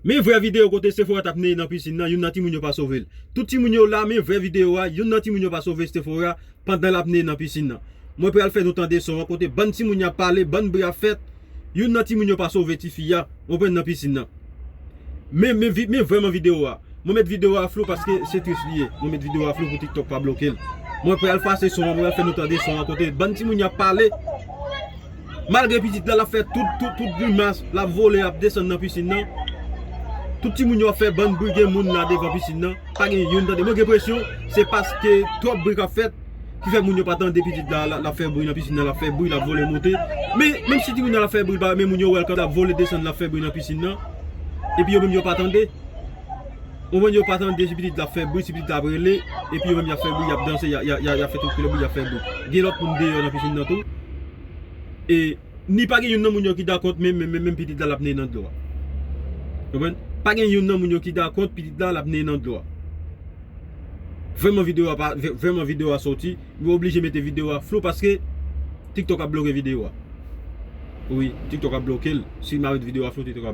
Mais vraie vidéo côté Sephora t'a mené dans piscine nan, yon nan ti moun yo pas sauvé. Tout ti moun yo là mais vraie vidéo a, yon nan ti moun yo pas sauvé Sephora pendant la mené dans piscine nan. Moi pral faire autant de son côté ban ti moun yo parler, ban bra fait. Yon nan ti moun yo pas sauvé ti fia, on prend dans piscine nan. Mais vraiment vidéo a. Moi mettre vidéo à flou parce que c'est triste lié. Moi mettre vidéo à flou pour TikTok pas bloquer. Moi pral faire son, moi faire autant de son côté ban ti moun yo parler. Malgré petite là la fait toute grimace, la voler a descendre dans piscine nan. Tout le monde a fait bonne bruit moun là devant piscine nan. Pas gen yon tande. Moi j'ai pression, c'est parce que trop bruit a fait qui fait moun yo pas tande petite là la faire bruit dans piscine nan, la faire bruit, la voler monter. Mais même si ti moun la faire bruit, même moun yo welcome la voler descendre la faire bruit dans piscine nan. Et puis yo même yo pas tande. Au moins yo pas tande si petite la faire bruit, si petite la brûler et puis yo même y a fait bruit, y a danser, y a fait tout le bruit, y a fait bruit. Gen l'autre moun dehors dans piscine nan tout. Et ni pas gen yon nan moun yo qui d'accord même petite là la venir dans l'eau. Comprenez? Pas gen yon nan moun yo qui d'accord petite là la venir dans l'eau. Vraiment vidéo a sorti, vous obligé mettre vidéo à flou parce que TikTok a bloqué vidéo. Oui, TikTok a bloqué. Si ma vidéo à flou TikTok a